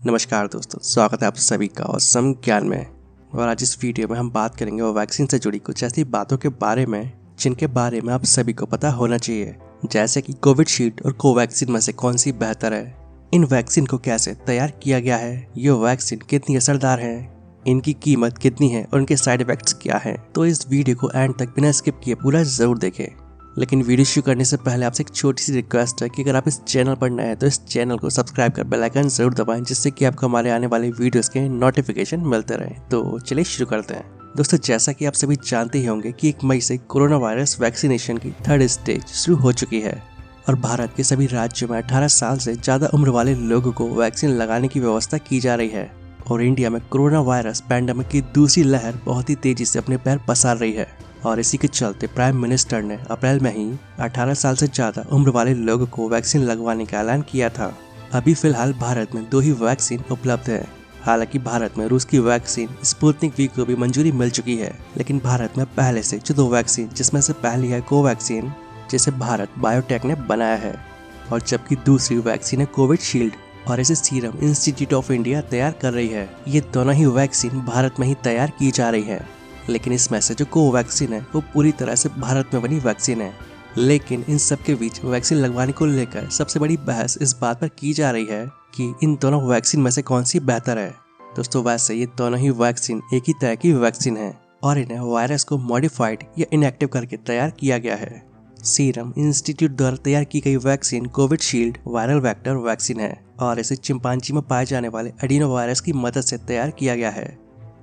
नमस्कार दोस्तों, स्वागत है आप सभी का औसम ज्ञान में। और आज इस वीडियो में हम बात करेंगे वो वैक्सीन से जुड़ी कुछ ऐसी बातों के बारे में जिनके बारे में आप सभी को पता होना चाहिए, जैसे कि कोविशील्ड और कोवैक्सीन में से कौन सी बेहतर है, इन वैक्सीन को कैसे तैयार किया गया है, ये वैक्सीन कितनी असरदार है, इनकी कीमत कितनी है और उनके साइड इफेक्ट्स क्या है। तो इस वीडियो को एंड तक बिना स्किप किए पूरा जरूर देखें। लेकिन वीडियो शुरू करने से पहले आपसे एक छोटी सी रिक्वेस्ट है कि अगर आप इस चैनल पर नए हैं तो इस चैनल को सब्सक्राइब कर बेल आइकन जरूर दबाएं, जिससे कि आपको हमारे आने वाले वीडियोस के नोटिफिकेशन मिलते रहें। तो चलिए शुरू करते हैं। दोस्तों, जैसा कि आप सभी जानते ही होंगे कि 1 मई से कोरोना वायरस वैक्सीनेशन की 3rd स्टेज शुरू हो चुकी है और भारत के सभी राज्यों में 18 साल से ज्यादा उम्र वाले लोगों को वैक्सीन लगाने की व्यवस्था की जा रही है। और इंडिया में कोरोना वायरस पैंडेमिक की दूसरी लहर बहुत ही तेजी से अपने पैर पसार रही है और इसी के चलते प्राइम मिनिस्टर ने अप्रैल में ही 18 साल से ज्यादा उम्र वाले लोगों को वैक्सीन लगवाने का ऐलान किया था। अभी फिलहाल भारत में 2 ही वैक्सीन उपलब्ध है। हालांकि भारत में रूस की वैक्सीन स्पुतनिक वी को भी मंजूरी मिल चुकी है, लेकिन भारत में पहले से जो 2 वैक्सीन, जिसमें से पहली है कोवैक्सीन जिसे भारत बायोटेक ने बनाया है, और जबकि दूसरी वैक्सीन है कोविशील्ड और इसे सीरम इंस्टीट्यूट ऑफ इंडिया तैयार कर रही है। ये दोनों ही वैक्सीन भारत में ही तैयार की जा रही है, लेकिन इसमें से जो कोवैक्सीन है वो पूरी तरह से भारत में बनी वैक्सीन है। लेकिन इन सब के बीच वैक्सीन लगवाने को लेकर सबसे बड़ी बहस इस बात पर की जा रही है कि इन दोनों वैक्सीन में से कौन सी बेहतर है। दोस्तों, वैसे ये दोनों ही वैक्सीन एक ही तरह की वैक्सीन है और इन्हें वायरस को मॉडिफाइड या इनएक्टिव करके तैयार किया गया है। सीरम इंस्टीट्यूट द्वारा तैयार की गई vaccine Covishield viral vector vaccine है और इसे चिंपांजी में पाए जाने वाले एडिनो वायरस की मदद से तैयार किया गया है,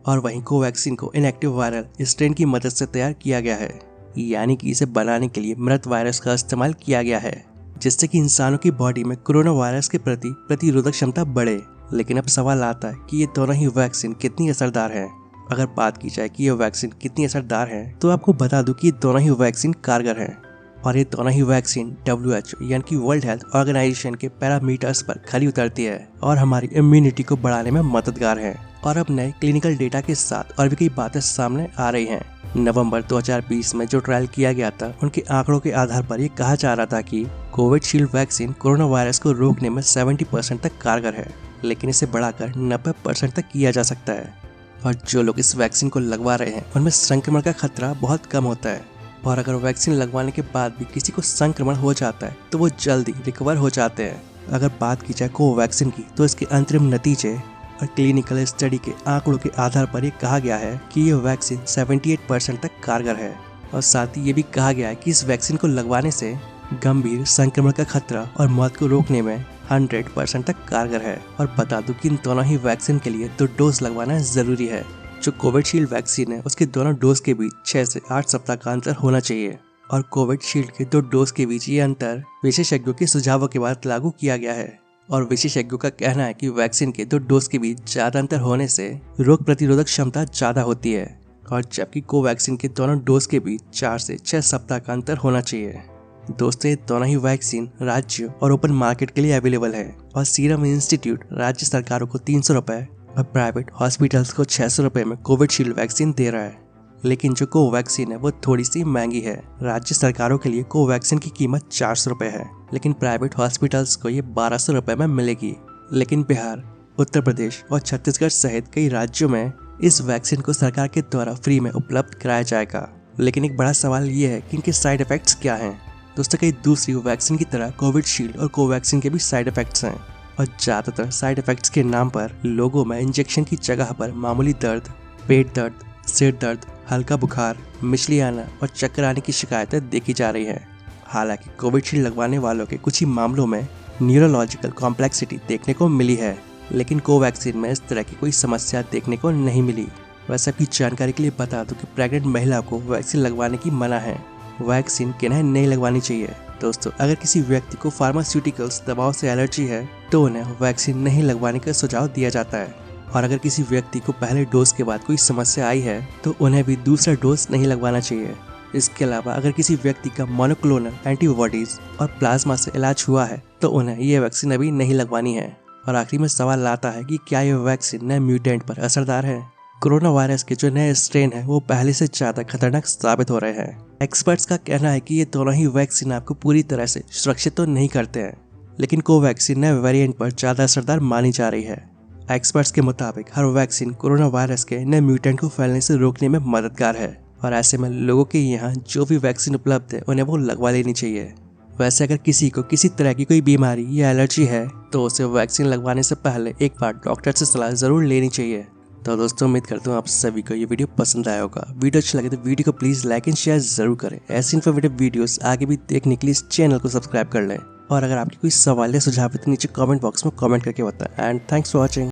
और वहीं कोवैक्सीन को इनएक्टिव वायरल स्ट्रेन की मदद से तैयार किया गया है, यानी कि इसे बनाने के लिए मृत वायरस का इस्तेमाल किया गया है, जिससे कि इंसानों की बॉडी में कोरोना वायरस के प्रति प्रतिरोधक क्षमता बढ़े। लेकिन अब सवाल आता है कि ये दोनों ही वैक्सीन कितनी असरदार है। अगर बात की जाए कि ये वैक्सीन कितनी असरदार है, तो आपको बता दूं कि ये दोनों ही वैक्सीन कारगर है और ये दोनों ही वैक्सीन WHO यानी कि वर्ल्ड हेल्थ ऑर्गेनाइजेशन के पैरामीटर्स पर खरी उतरती है और हमारी इम्यूनिटी को बढ़ाने में मददगार है। और अब नए क्लिनिकल डेटा के साथ और भी कई बातें सामने आ रही हैं। नवंबर 2020 में जो ट्रायल किया गया था, उनके आंकड़ों के आधार पर ये कहा जा रहा था कि कोविशील्ड वैक्सीन कोरोना वायरस को रोकने में 70% तक कारगर है, लेकिन इसे बढ़ाकर 90% तक किया जा सकता है। और जो लोग इस वैक्सीन को लगवा रहे हैं उनमें संक्रमण का खतरा बहुत कम होता है, और अगर वैक्सीन लगवाने के बाद भी किसी को संक्रमण हो जाता है तो वो जल्दी रिकवर हो जाते हैं। अगर बात की जाए कोवैक्सीन की, तो इसके अंतरिम नतीजे और क्लिनिकल स्टडी के आंकड़ों के आधार पर ये कहा गया है कि ये वैक्सीन 78% तक कारगर है, और साथ ही ये भी कहा गया है कि इस वैक्सीन को लगवाने से गंभीर संक्रमण का खतरा और मौत को रोकने में 100% तक कारगर है। और बता दूं कि इन दोनों ही वैक्सीन के लिए 2 डोज लगवाना जरूरी है। जो कोविशील्ड वैक्सीन है उसके दोनों डोज के बीच 6 से 8 सप्ताह का अंतर होना चाहिए, और कोविशील्ड के 2 डोज के बीच ये अंतर विशेषज्ञों के सुझावों के बाद लागू किया गया है। और विशेषज्ञों का कहना है कि वैक्सीन के 2 डोज के बीच ज्यादा अंतर होने से रोग प्रतिरोधक क्षमता ज्यादा होती है, और जबकि कोवैक्सीन के दोनों डोज के बीच 4 से 6 सप्ताह का अंतर होना चाहिए। दोस्तों, ये दोनों ही वैक्सीन राज्य और ओपन मार्केट के लिए अवेलेबल है, और सीरम इंस्टीट्यूट राज्य सरकारों को 300 रुपए और प्राइवेट हॉस्पिटल्स को 600 रुपए में कोविशील्ड वैक्सीन दे रहा है। लेकिन जो कोवैक्सीन है वो थोड़ी सी महंगी है। राज्य सरकारों के लिए कोवैक्सीन की कीमत 400 रुपए है, लेकिन प्राइवेट हॉस्पिटल्स को ये 1200 रुपए में मिलेगी। लेकिन बिहार, उत्तर प्रदेश और छत्तीसगढ़ सहित कई राज्यों में इस वैक्सीन को सरकार के द्वारा फ्री में उपलब्ध कराया जाएगा। लेकिन एक बड़ा सवाल ये है कि इनके साइड इफेक्ट्स क्या हैं। दोस्तों, कई दूसरी वैक्सीन की तरह कोविशील्ड और कोवैक्सीन के भी साइड इफेक्ट्स हैं, और ज्यादातर साइड इफेक्ट्स के नाम पर लोगों में इंजेक्शन की जगह पर मामूली दर्द, पेट दर्द, सिर दर्द, हल्का बुखार, मिचली आना और चक्कर आने की शिकायतें देखी जा रही हैं। हालांकि कोविशील्ड लगवाने वालों के कुछ ही मामलों में न्यूरोलॉजिकल कॉम्प्लेक्सिटी देखने को मिली है, लेकिन कोवैक्सीन में इस तरह की कोई समस्या देखने को नहीं मिली। वैसे आपकी जानकारी के लिए बता दूं कि प्रेग्नेंट महिला को वैक्सीन लगवाने की मना है। वैक्सीन किन्हें नहीं लगवानी चाहिए। दोस्तों, अगर किसी व्यक्ति को फार्मास्यूटिकल्स दवाओं से एलर्जी है तो उन्हें वैक्सीन नहीं लगवाने का सुझाव दिया जाता है, और अगर किसी व्यक्ति को पहले डोज के बाद कोई समस्या आई है तो उन्हें भी दूसरा डोज नहीं लगवाना चाहिए। इसके अलावा अगर किसी व्यक्ति का मोनोक्लोनल एंटीबॉडीज और प्लाज्मा से इलाज हुआ है तो उन्हें ये वैक्सीन अभी नहीं लगवानी है। और आखिरी में सवाल आता है कि क्या ये वैक्सीन नए म्यूटेंट पर असरदार है। कोरोना वायरस के जो नए स्ट्रेन है वो पहले से ज्यादा खतरनाक साबित हो रहे हैं। एक्सपर्ट्स का कहना है कि ये दोनों ही वैक्सीन आपको पूरी तरह से सुरक्षित तो नहीं करते हैं, लेकिन कोवैक्सीन नए वेरिएंट पर ज्यादा असरदार मानी जा रही है। एक्सपर्ट्स के मुताबिक हर वैक्सीन कोरोना वायरस के नए म्यूटेंट को फैलने से रोकने में मददगार है और ऐसे में लोगों के यहाँ जो भी वैक्सीन उपलब्ध है उन्हें वो लगवा लेनी चाहिए। वैसे अगर किसी को किसी तरह की कोई बीमारी या एलर्जी है तो उसे वैक्सीन लगवाने से पहले एक बार डॉक्टर से सलाह जरूर लेनी चाहिए। तो दोस्तों उम्मीद करता हूँ आप सभी को ये वीडियो पसंद आया होगा। वीडियो अच्छा लगे तो वीडियो को प्लीज लाइक एंड शेयर जरूर करें। ऐसी इन्फॉर्मेटिव वीडियोस आगे भी देखने के लिए इस चैनल को सब्सक्राइब कर लें और अगर आपके कोई सवाल या सुझाव है तो नीचे कमेंट बॉक्स में कमेंट करके बताएं। And thanks for watching.